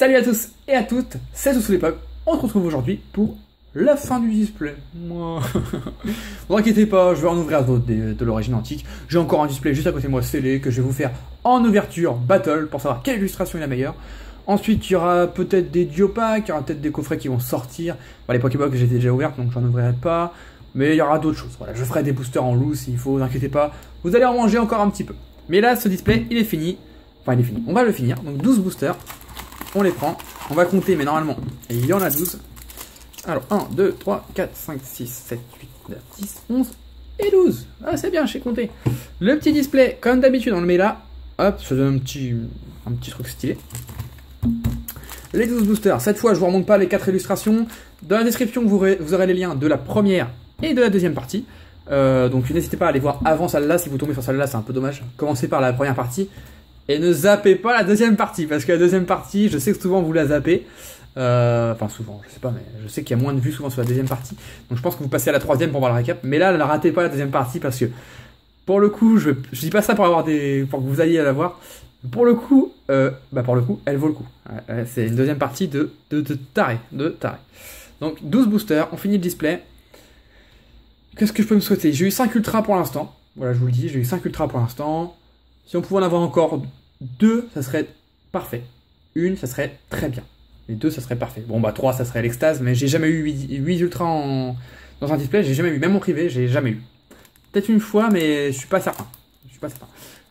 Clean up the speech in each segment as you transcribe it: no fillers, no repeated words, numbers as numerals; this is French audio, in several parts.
Salut à tous et à toutes, c'est Sous l'époque. On se retrouve aujourd'hui pour la fin du display. Moi, vous inquiétez pas, je vais en ouvrir d'autres de l'origine antique. J'ai encore un display juste à côté de moi scellé que je vais vous faire en ouverture battle pour savoir quelle illustration est la meilleure. Ensuite, il y aura peut-être des duopacks, il y aura peut-être des coffrets qui vont sortir. Bon, les Pokébox, j'étais déjà ouvertes donc j'en ouvrirai pas. Mais il y aura d'autres choses. Voilà, je ferai des boosters en loose s'il faut, vous inquiétez pas. Vous allez en manger encore un petit peu. Mais là, ce display, il est fini. Enfin, il est fini. On va le finir. Donc 12 boosters. On les prend. On va compter, mais normalement, il y en a 12. Alors, 1, 2, 3, 4, 5, 6, 7, 8, 9, 10, 11 et 12. Ah, c'est bien, j'ai compté. Le petit display, comme d'habitude, on le met là. Hop, ça donne un petit truc stylé. Les 12 boosters. Cette fois, je vous remonte pas les 4 illustrations. Dans la description, vous aurez les liens de la première et de la deuxième partie. Donc, n'hésitez pas à aller voir avant celle-là. Si vous tombez sur celle-là, c'est un peu dommage. Commencez par la première partie. Et ne zappez pas la deuxième partie, parce que la deuxième partie, je sais que souvent vous la zappez. Enfin souvent, je sais pas, mais je sais qu'il y a moins de vues souvent sur la deuxième partie. Donc je pense que vous passez à la troisième pour voir le récap. Mais là, ne ratez pas la deuxième partie, parce que pour le coup, je dis pas ça pour avoir pour que vous alliez la voir. Pour le coup, elle vaut le coup. C'est une deuxième partie de taré, Donc 12 boosters, on finit le display. Qu'est-ce que je peux me souhaiter? J'ai eu 5 ultras pour l'instant. Voilà, je vous le dis, j'ai eu 5 ultras pour l'instant. Si on pouvait en avoir encore 2, ça serait parfait. Une, ça serait très bien. Les 2, ça serait parfait. Bon, bah 3, ça serait l'extase, mais j'ai jamais eu 8 ultras dans un display, j'ai jamais eu. Même en privé, j'ai jamais eu. Peut-être une fois, mais je suis pas certain.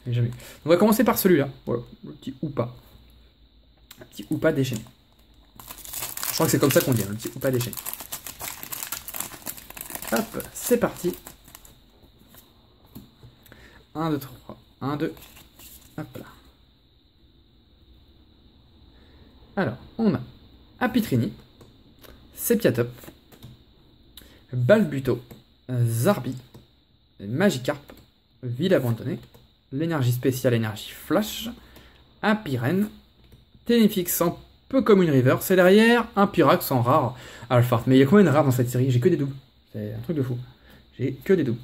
J'ai jamais eu. On va commencer par celui-là. Voilà, le petit Hoopa. Un petit Hoopa déchaîné. Je crois que c'est comme ça qu'on dit, le petit Hoopa déchaîné. Hop, c'est parti. 1, 2, 3. 1, 2, hop là. Alors, on a Apitrini, Sepiatop, Balbuto, Zarbi, Magikarp, Ville Abandonnée, l'énergie spéciale, énergie flash, un Pyrène, Ténifix en peu comme une river, c'est derrière un Pyrax en rare Alphard. Mais il y a combien de rares dans cette série? J'ai que des doubles. C'est un truc de fou. J'ai que des doubles.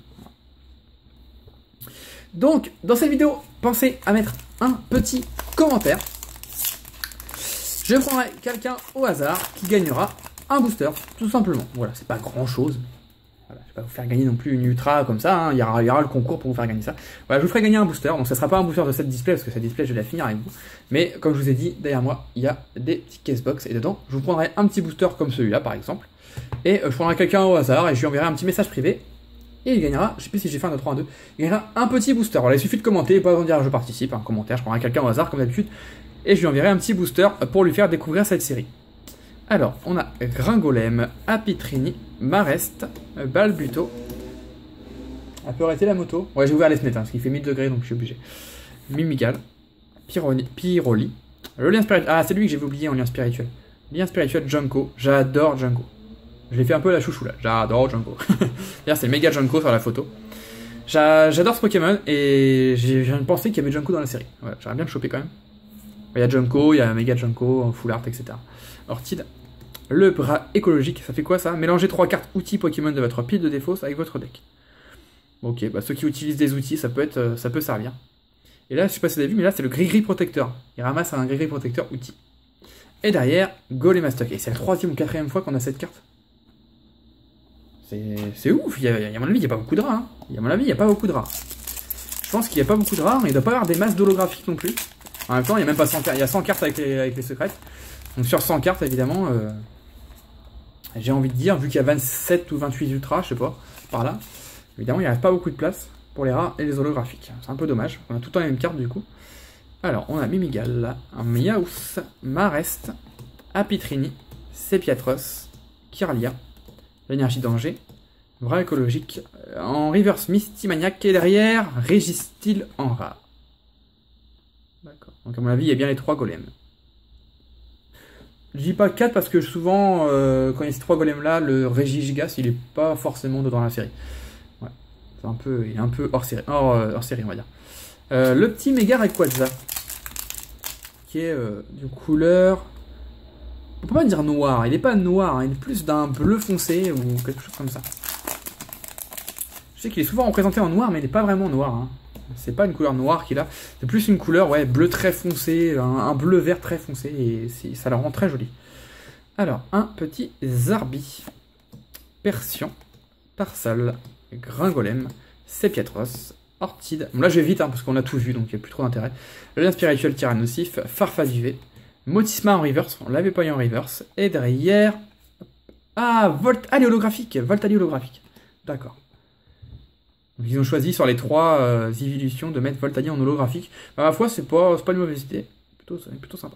Donc, dans cette vidéo, pensez à mettre un petit commentaire. Je prendrai quelqu'un au hasard qui gagnera un booster, tout simplement. Voilà, c'est pas grand chose. Voilà, je vais pas vous faire gagner non plus une ultra comme ça. Hein. Il y aura le concours pour vous faire gagner ça. Voilà, je vous ferai gagner un booster. Donc, ça sera pas un booster de cette display parce que cette display, je vais la finir avec vous. Mais comme je vous ai dit, derrière moi, il y a des petits casebox et dedans, je vous prendrai un petit booster comme celui-là, par exemple. Et je prendrai quelqu'un au hasard et je lui enverrai un petit message privé. Et il gagnera, je sais plus si j'ai fait un de 3 à 2, il gagnera un petit booster. Voilà, il suffit de commenter, pas besoin de dire je participe, un commentaire, je prendrai quelqu'un au hasard comme d'habitude, et je lui enverrai un petit booster pour lui faire découvrir cette série. Alors, on a Gringolem, Apitrini, Marest, Balbuto. Elle peut arrêter la moto? Ouais, j'ai ouvert les fenêtres, parce qu'il fait 1000 degrés, donc je suis obligé. Mimigal, Pyroli, le lien spirituel, ah c'est lui que j'avais oublié en lien spirituel. Lien spirituel, Junko, j'adore Junko. Je l'ai fait un peu la chouchou là, j'adore Junko. D'ailleurs c'est méga Junko sur la photo. J'adore ce Pokémon et j'ai une pensée qu'il y avait Junko dans la série. Voilà, j'aimerais bien le choper quand même. Il y a Junko, il y a méga Junko, Full Art, etc. Orchid. Le bras écologique, ça fait quoi ça? Mélangez 3 cartes outils Pokémon de votre pile de défausse avec votre deck. Ok, bah ceux qui utilisent des outils, ça peut servir. Et là, je sais pas si vous avez vu, mais là c'est le gris-gris protecteur. Il ramasse un gris-gris protecteur outil. Et derrière, Golemastock. Et c'est la 3e ou 4e fois qu'on a cette carte. C'est ouf, à mon avis, il n'y a pas beaucoup de rares. Hein. À mon avis, il n'y a pas beaucoup de rares. Je pense qu'il n'y a pas beaucoup de rares, mais il ne doit pas y avoir des masses d'holographiques non plus. En même temps, il y a même pas 100 cartes. Il y a 100 cartes avec les secrètes. Donc sur 100 cartes, évidemment, j'ai envie de dire, vu qu'il y a 27 ou 28 ultras, je sais pas, par là, évidemment, il n'y a pas beaucoup de place pour les rares et les holographiques. C'est un peu dommage. On a tout le temps les mêmes cartes, du coup. Alors, on a Mimigal, là, un Miaus, Marest, Apitrini, Sepiatros, Kirlia, l'énergie danger, bras écologique, en reverse Mystymaniac et derrière Régistil en rare. D'accord. Donc à mon avis, il y a bien les 3 golems. Je dis pas 4 parce que souvent, quand il y a ces 3 golems là, le Régigigas, il est pas forcément dedans la série. Ouais. Il est un peu hors série, on va dire. Le petit méga Rayquaza, qui est d'une couleur... On peut pas dire noir, il est pas noir, hein, il est plus d'un bleu foncé ou quelque chose comme ça. Je sais qu'il est souvent représenté en noir, mais il n'est pas vraiment noir. Hein. C'est pas une couleur noire qu'il a. C'est plus une couleur ouais, bleu très foncé, un bleu-vert très foncé, et ça le rend très joli. Alors, un petit Zarbi, Persian, Parsal, Gringolem, Sepiatros, Ortide. Bon, là, je vais vite, hein, parce qu'on a tout vu, donc il n'y a plus trop d'intérêt. Le lien spirituel Tyrannosif, Farfaduvé, Motisma en reverse, on l'avait pas eu en reverse, et derrière... Ah, Voltali holographique, d'accord. Donc, ils ont choisi sur les 3 évolutions de mettre Voltali en holographique. Bah, à la fois, c'est pas une mauvaise idée, plutôt sympa.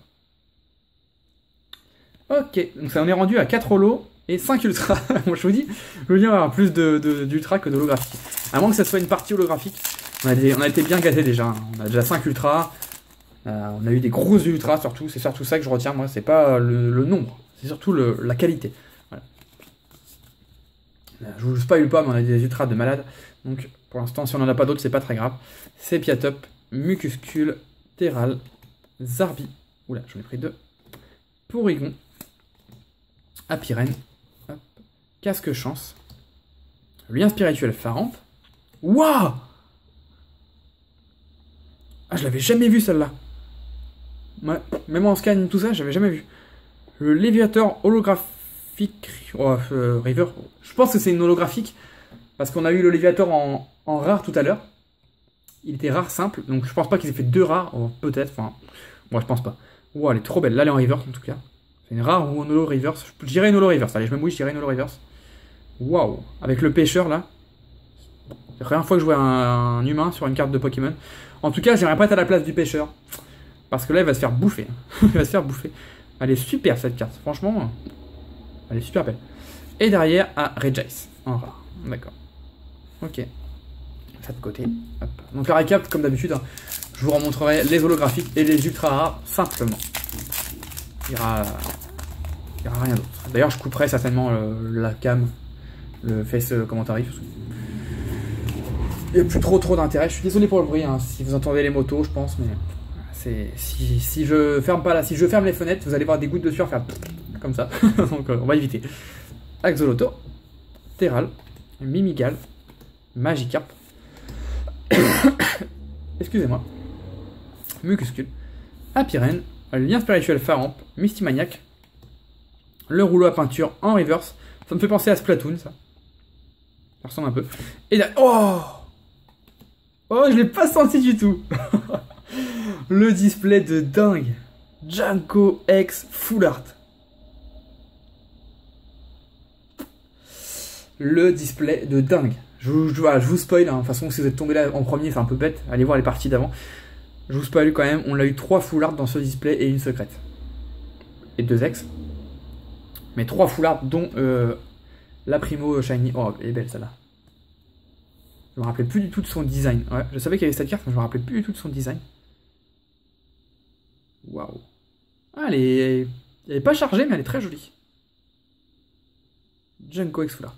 Ok, donc ça on est rendu à 4 holos et 5 ultras. Moi je vous dis, je veux bien avoir plus d'ultra que d'holographique. À moins que ça soit une partie holographique. On a été bien gâtés déjà. Hein. On a déjà 5 ultras. On a eu des gros ultras surtout. C'est surtout ça que je retiens moi. C'est pas le nombre. C'est surtout la qualité. Voilà. Je vous spoil pas, mais on a des ultras de malade. Donc pour l'instant, si on n'en a pas d'autres, c'est pas très grave. Sepiatop, Mucuscule, Terral, Zarbi. Oula, j'en ai pris 2. Porygon. Apirène, Casque Chance, Lien spirituel Pharampe. Waouh! Ah, je l'avais jamais vu celle-là. Ouais, même en scan, tout ça, j'avais jamais vu. Le Léviateur holographique. River. Je pense que c'est une holographique. Parce qu'on a eu le Léviateur en rare tout à l'heure. Il était rare simple. Donc je pense pas qu'ils aient fait 2 rares. Oh, peut-être. Enfin, moi je pense pas. Wow, elle est trop belle. Là, elle est en river en tout cas. C'est une rare ou un holo reverse. Je dirais une holo reverse. Allez, je me mouille, je dirais une holo reverse. Waouh! Avec le pêcheur là. C'est la première fois que je vois un humain sur une carte de Pokémon. En tout cas, j'aimerais pas être à la place du pêcheur. Parce que là, il va se faire bouffer. Il va se faire bouffer. Elle est super cette carte. Franchement, elle est super belle. Et derrière, Regice. En rare. D'accord. Ok. Ça de côté. Hop. Donc la récap, comme d'habitude, hein, je vous remontrerai les holographiques et les ultra rares simplement. Il n'y aura rien d'autre. D'ailleurs, je couperai certainement la cam, le face commentary. Il n'y a plus trop d'intérêt. Je suis désolé pour le bruit, hein, si vous entendez les motos, je pense, mais si je ferme pas là, si je ferme les fenêtres, vous allez voir des gouttes de sueur faire comme ça. Donc on va éviter. Axoloto, Terral, Mimigal, Magikarp. Excusez-moi. Mucuscule, Apirène, Lien spirituel Pharampe, Mistimaniac, le rouleau à peinture en reverse. Ça me fait penser à Splatoon, ça. Ça ressemble un peu. Et là, oh, je l'ai pas senti du tout. Le display de dingue. Janko X Full Art. Le display de dingue. Je vous spoil, hein. De toute façon, si vous êtes tombé là en premier, c'est un peu bête. Allez voir les parties d'avant. Je vous spoil quand même, on a eu 3 full art dans ce display et une secrète. Et 2 ex. Mais 3 full art, dont la Primo Shiny. Oh, elle est belle celle-là. Je me rappelais plus du tout de son design. Ouais, je savais qu'il y avait cette carte, mais je me rappelais plus du tout de son design. Waouh. Ah, elle est pas chargée, mais elle est très jolie. Junko X full art.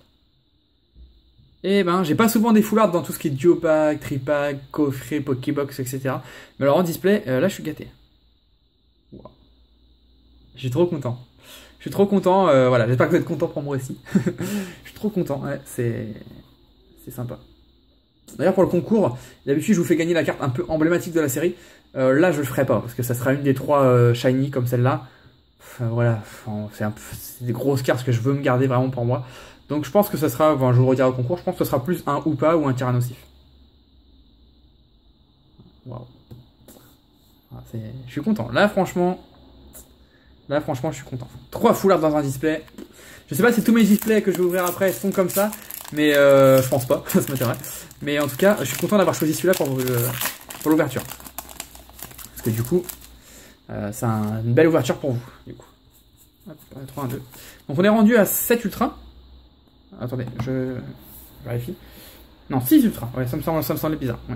Eh ben, j'ai pas souvent des full art dans tout ce qui est duo pack, tripack, coffret, Pokébox, etc. Mais alors en display, là je suis gâté. Wow. Je suis trop content. Je suis trop content, voilà, j'espère que vous êtes content pour moi aussi. Je suis trop content, ouais, c'est sympa. D'ailleurs pour le concours, d'habitude je vous fais gagner la carte un peu emblématique de la série. Là je le ferai pas, parce que ça sera une des 3 shiny comme celle-là. Voilà, c'est des grosses cartes que je veux me garder vraiment pour moi. Donc je pense que ça sera, enfin, je vous redirai au concours, je pense que ce sera plus un Hoopa ou un Tyrannosif. Waouh. Je suis content. Là franchement, je suis content. 3 full art dans un display. Je sais pas si tous mes displays que je vais ouvrir après sont comme ça, mais je pense pas, ça m'intéresse. Mais en tout cas, je suis content d'avoir choisi celui-là pour l'ouverture. Parce que du coup, c'est une belle ouverture pour vous. Du coup. Hop, 3, 1, 2. Donc on est rendu à 7 ultras. Attendez, je vérifie. Non, 6 ultras. Ouais, ça me semblait bizarre. Ouais.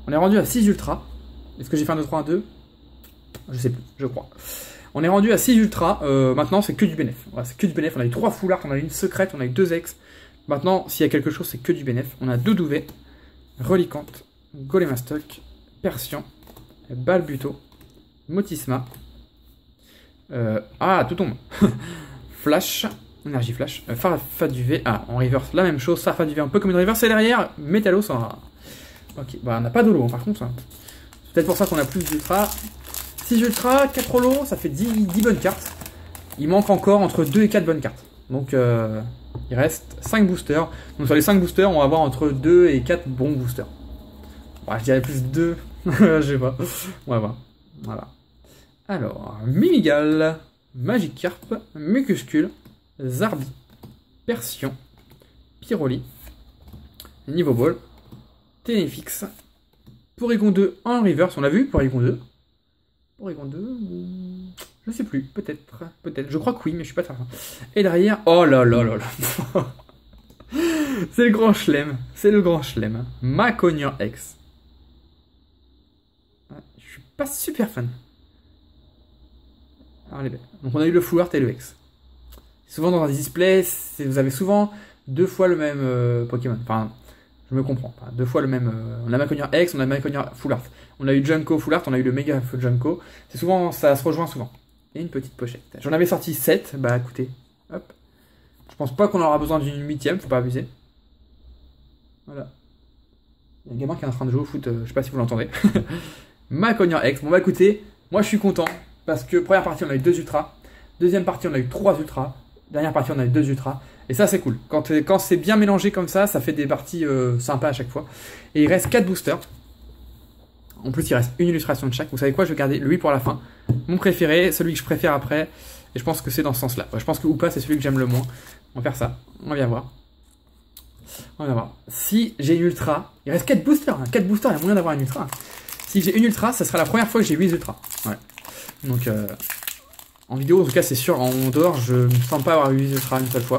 On est rendu à 6 ultras. Est-ce que j'ai fait un 2, 3, 1, 2? Je sais plus, je crois. On est rendu à 6 ultras. Maintenant, c'est que du bénéf. Voilà, c'est que du bénéf. On a eu 3 full art, on a eu une secrète, on a eu 2 ex. Maintenant, s'il y a quelque chose, c'est que du bénéf. On a 2 Douvet, Relicante, Golemastoc, Persian, Balbuto, Motisma. Tout tombe. Flash, Énergie flash. Farfad du V. Ah, en reverse, la même chose. Farfad du V, un peu comme une reverse. Et derrière, Métallos en rare. Ok, bah on n'a pas d'holo, hein, par contre. C'est peut-être pour ça qu'on a plus d'ultra. 6 ultra, 4 holo, ça fait 10 bonnes cartes. Il manque encore entre 2 et 4 bonnes cartes. Donc, il reste 5 boosters. Donc, sur les 5 boosters, on va avoir entre 2 et 4 bons boosters. Bon, je dirais plus 2. Je sais pas. On va voir. Voilà. Alors, Mimigal, Magikarp, Mucuscule, Zarbi, Persion, Pyroli, Niveau Ball, Ténéfix, Porygon 2 en reverse. On l'a vu, Porygon 2. Porygon 2 ou... Je sais plus, peut-être. Peut-être. Je crois que oui, mais je suis pas certain. Et derrière... Oh là là là là. C'est le grand chelem. C'est le grand chelem. Macognan X. Je suis pas super fan. Alors, elle est belle. Donc on a eu le Full Art et le X. Souvent dans un display, vous avez souvent 2 fois le même Pokémon. Enfin, je me comprends. Enfin, 2 fois le même... on a Macognan X, on a Macognan Full Art. On a eu Junko Full Art, on a eu le Mega Junko. C'est souvent... Ça se rejoint souvent. Et une petite pochette. J'en avais sorti 7. Bah écoutez, hop. Je pense pas qu'on aura besoin d'une 8ème, faut pas abuser. Voilà. Il y a un gamin qui est en train de jouer au foot, je sais pas si vous l'entendez. Macognan X. Bon bah écoutez, moi je suis content. Parce que première partie on a eu 2 ultras. Deuxième partie on a eu 3 ultras. Dernière partie on a eu 2 ultras. Et ça c'est cool. Quand c'est bien mélangé comme ça fait des parties sympas à chaque fois. Et il reste 4 boosters. En plus, il reste une illustration de chaque. Vous savez quoi? Je vais garder lui pour la fin. Mon préféré, celui que je préfère après. Et je pense que c'est dans ce sens-là. Je pense que Oupa, c'est celui que j'aime le moins. On va faire ça. On va bien voir. On va voir. Si j'ai une ultra, il reste 4 boosters. 4 boosters, il y a moyen d'avoir une ultra. Si j'ai une ultra, ça sera la première fois que j'ai 8 ultras. Ouais. Donc, en vidéo, en tout cas, c'est sûr. En dehors, je ne me sens pas avoir 8 ultras une seule fois.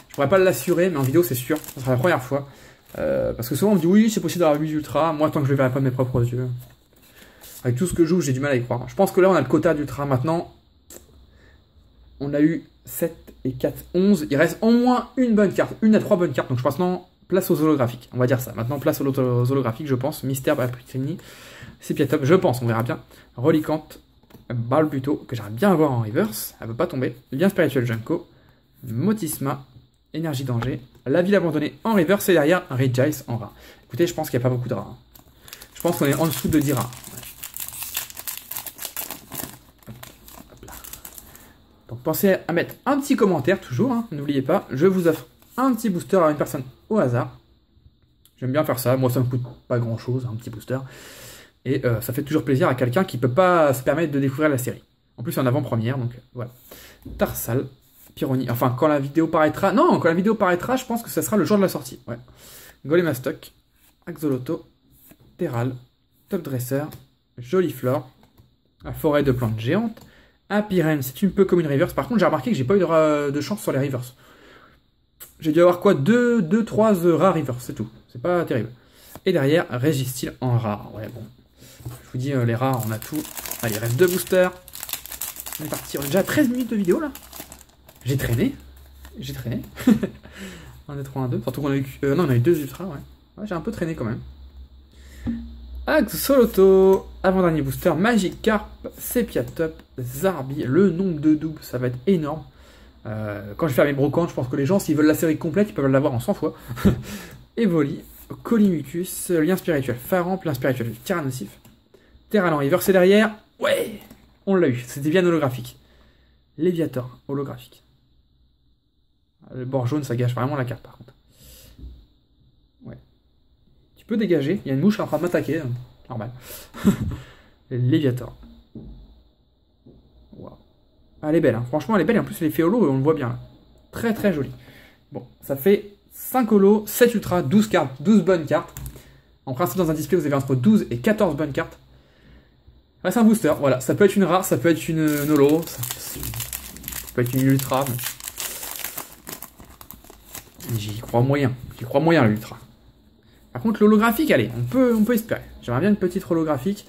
Je pourrais pas l'assurer, mais en vidéo, c'est sûr. Ça sera la première fois. Parce que souvent, on me dit oui, c'est possible d'avoir 8 ultras. Moi, tant que je ne le verrai pas de mes propres yeux. Avec tout ce que je joue, j'ai du mal à y croire. Je pense que là, on a le quota d'ultra. Maintenant, on a eu 7 et 4, 11. Il reste au moins une bonne carte. Une à 3 bonnes cartes. Donc, je pense maintenant, place aux holographiques. On va dire ça. Maintenant, place aux holographiques, je pense. Mystère, Papritini, Sepiatop, je pense. On verra bien. Relicante, Balbuto, que j'aimerais bien avoir en reverse. Elle ne veut pas tomber. Lien spirituel Junko, Motisma, Énergie danger. La ville abandonnée en reverse. Et derrière, Regice en rare. Écoutez, je pense qu'il n'y a pas beaucoup de rares. Je pense qu'on est en dessous de 10 rares. Donc pensez à mettre un petit commentaire toujours, hein, n'oubliez pas, je vous offre un petit booster à une personne au hasard. J'aime bien faire ça, moi ça me coûte pas grand chose, un petit booster. Et ça fait toujours plaisir à quelqu'un qui peut pas se permettre de découvrir la série. En plus en avant-première, donc voilà. Tarsal, Pyroni, enfin quand la vidéo paraîtra, non, quand la vidéo paraîtra, je pense que ça sera le jour de la sortie. Ouais. Golemastoc, Axolotl, Terral, Top Dresser, Joliflore, la forêt de plantes géantes, Apiren, c'est un peu comme une reverse. Par contre, j'ai remarqué que j'ai pas eu de chance sur les reverse. J'ai dû avoir quoi 2-3 rares reverse, c'est tout. C'est pas terrible. Et derrière, Régistil en rare. Ouais, bon. Je vous dis, les rares, on a tout. Allez, il reste 2 boosters. On est parti. On est déjà à 13 minutes de vidéo, là. J'ai traîné. J'ai traîné. 1, 2, 3, 1, 2. Surtout qu'on a eu... non, on a eu 2 ultras, ouais. Ouais, j'ai un peu traîné, quand même. Axolotl, avant-dernier booster, Magikarp, Sepiatop, Zarbi, le nombre de doubles, ça va être énorme. Quand je vais faire mes brocantes, je pense que les gens, s'ils veulent la série complète, ils peuvent l'avoir en 100 fois. Evoli, Colimucus, lien spirituel Faramp, lien spirituel Tyrannosif, Terral en reverse et derrière, ouais, on l'a eu, c'était bien holographique. Léviator, holographique. Le bord jaune, ça gâche vraiment la carte par contre. Ouais. Tu peux dégager, il y a une mouche en train de m'attaquer, normal. Léviator. Wow. Ah, elle est belle, hein. Franchement elle est belle et en plus elle est fait holo et on le voit bien là. Très très joli. Bon, ça fait 5 holo, 7 ultra, 12 cartes, 12 bonnes cartes. En principe dans un display vous avez entre 12 et 14 bonnes cartes. Là c'est un booster, voilà, ça peut être une rare, ça peut être une holo, ça peut être une ultra. Mais... j'y crois moyen l'ultra. Par contre l'holographique, allez, on peut espérer. J'aimerais bien une petite holographique.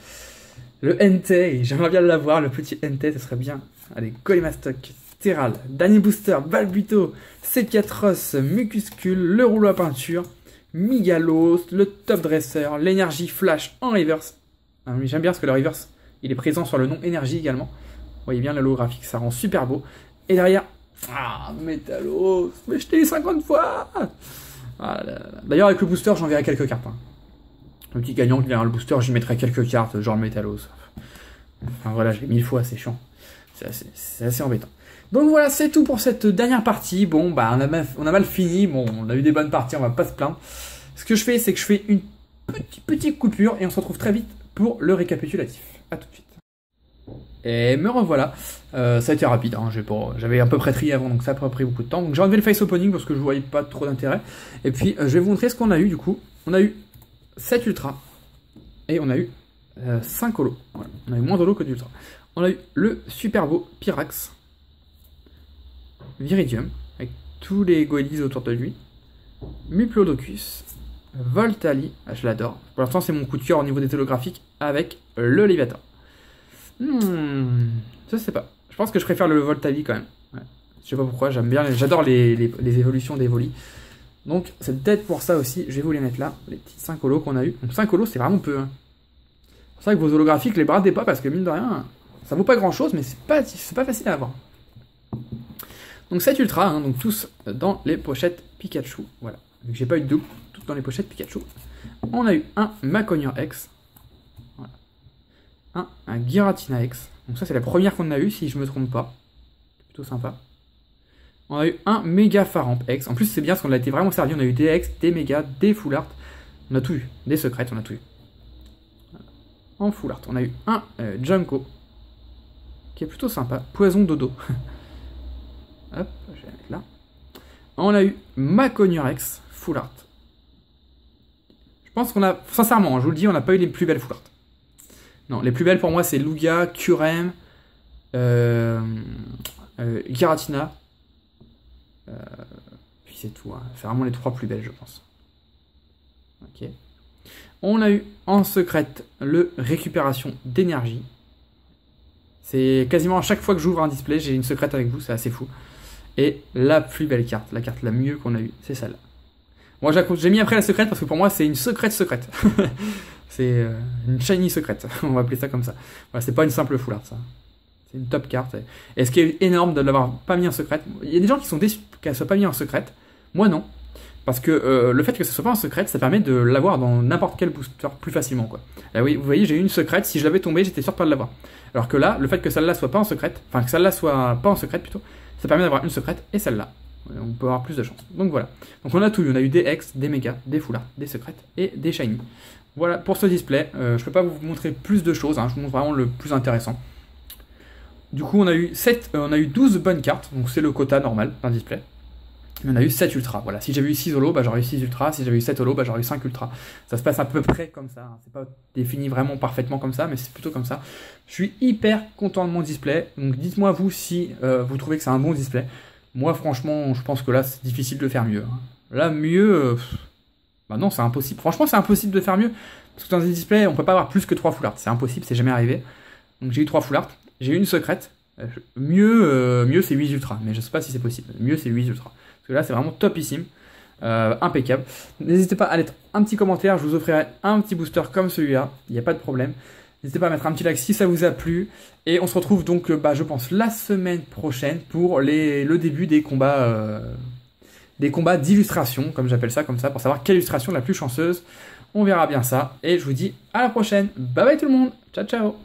Le NT, j'aimerais bien l'avoir, le petit NT, ça serait bien. Allez, Golemastoc, Terral, dernier booster, Balbuto, Sepiatros, Mucuscule, le rouleau à peinture, Migalos, le Top Dresser, l'énergie flash en reverse. Ah, j'aime bien parce que le reverse, il est présent sur le nom énergie également. Vous voyez bien l'holographique, ça rend super beau. Et derrière, Ah, Métallos, mais je t'ai eu 50 fois. Ah, d'ailleurs, avec le booster, j'enverrai quelques cartes. Hein. Le petit gagnant qui vient le booster, j'y mettrai quelques cartes, genre le Métallos. Enfin voilà, je l'ai 1000 fois, c'est chiant. C'est assez embêtant. Donc voilà, c'est tout pour cette dernière partie. Bon, bah on a mal fini. Bon, on a eu des bonnes parties, on va pas se plaindre. Ce que je fais, c'est que je fais une petite coupure et on se retrouve très vite pour le récapitulatif. A tout de suite. Et me revoilà. Ça a été rapide, hein. J'avais à peu près trié avant, donc ça a pas pris beaucoup de temps. Donc j'ai enlevé le face opening parce que je voyais pas trop d'intérêt. Et puis je vais vous montrer ce qu'on a eu du coup. On a eu 7 ultras et on a eu 5 holos. Voilà. On a eu moins d'holos que d'ultra. On a eu le super beau Pyrax, Viridium, avec tous les goalies autour de lui, Muplodocus, Voltali, ah, je l'adore. Pour l'instant, c'est mon coup de cœur au niveau des holographiques avec le Léviathan. Je sais pas. Je pense que je préfère le Voltali quand même. Ouais. Je sais pas pourquoi, j'aime bien, j'adore les évolutions des volis. Donc, c'est peut-être pour ça aussi, je vais vous les mettre là, les petits 5 holos qu'on a eu. Donc, 5 holos, c'est vraiment peu. Hein. C'est pour ça que vos holographiques, les bradez pas, parce que mine de rien, ça vaut pas grand chose, mais c'est pas facile à avoir. Donc 7 ultra, hein, donc tous dans les pochettes Pikachu. Voilà. Vu que j'ai pas eu de double, toutes dans les pochettes Pikachu. On a eu un Maconier X. Voilà. Un Giratina X. Donc ça c'est la première qu'on a eu si je me trompe pas. Plutôt sympa. On a eu un Méga Faramp X. En plus c'est bien parce qu'on a été vraiment servi. On a eu des X, des Méga, des Full Art. On a tout eu. Des secrets, on a tout eu. Voilà. En Full Art. On a eu un Junko. Qui est plutôt sympa. Poison Dodo. Hop, je vais la mettre là. On a eu Maconier X Full Art. Je pense qu'on a, sincèrement, je vous le dis, on n'a pas eu les plus belles Full Art. Non, les plus belles pour moi c'est Lugia, Curem, Giratina. Puis c'est tout. Hein. C'est vraiment les 3 plus belles, je pense. Ok. On a eu en secrète le récupération d'énergie. C'est quasiment à chaque fois que j'ouvre un display, j'ai une secrète avec vous, c'est assez fou. Et la plus belle carte, la carte la mieux qu'on a eue, c'est celle-là. Moi j'ai mis après la secrète parce que pour moi c'est une secrète. C'est une shiny secrète, on va appeler ça comme ça. Voilà, c'est pas une simple full art ça. C'est une top carte. Et ce qui est énorme de l'avoir pas mis en secrète, il y a des gens qui sont déçus qu'elle soit pas mise en secrète. Moi non. Parce que le fait que ce soit pas en secrète, ça permet de l'avoir dans n'importe quel booster plus facilement quoi. Là, oui, vous voyez, j'ai eu une secrète, si je l'avais tombée, j'étais sûr de pas l'avoir. Alors que là, le fait que celle-là soit pas en secrète, enfin que celle-là soit pas en secrète plutôt, ça permet d'avoir une secrète et celle-là. On peut avoir plus de chance. Donc voilà. Donc on a tout eu. On a eu des X, des méga, des full art, des secrètes et des shiny. Voilà pour ce display. Je peux pas vous montrer plus de choses. Hein. Je vous montre vraiment le plus intéressant. Du coup, on a eu 12 bonnes cartes. Donc c'est le quota normal d'un display. Mais on a eu 7 ultras. Voilà. Si j'avais eu 6 holos, bah, j'aurais eu 6 ultras. Si j'avais eu 7 holos, bah, j'aurais eu 5 ultras. Ça se passe à peu près comme ça. Hein. C'est pas défini vraiment parfaitement comme ça, mais c'est plutôt comme ça. Je suis hyper content de mon display. Donc dites-moi vous si vous trouvez que c'est un bon display. Moi, franchement, je pense que là, c'est difficile de faire mieux. Hein. Là, mieux... bah non, c'est impossible. Franchement, c'est impossible de faire mieux. Parce que dans un display, on peut pas avoir plus que 3 full art. C'est impossible, c'est jamais arrivé. Donc j'ai eu 3 full art. J'ai eu une secrète. Mieux c'est 8 ultras. Mais je sais pas si c'est possible. Mieux, c'est 8 ultras. Parce que là, c'est vraiment topissime. Impeccable. N'hésitez pas à mettre un petit commentaire. Je vous offrirai un petit booster comme celui-là. Il n'y a pas de problème. N'hésitez pas à mettre un petit like si ça vous a plu. Et on se retrouve donc, je pense, la semaine prochaine pour le début des combats d'illustration, comme j'appelle ça, comme ça, pour savoir quelle illustration est la plus chanceuse. On verra bien ça. Et je vous dis à la prochaine. Bye bye tout le monde. Ciao, ciao.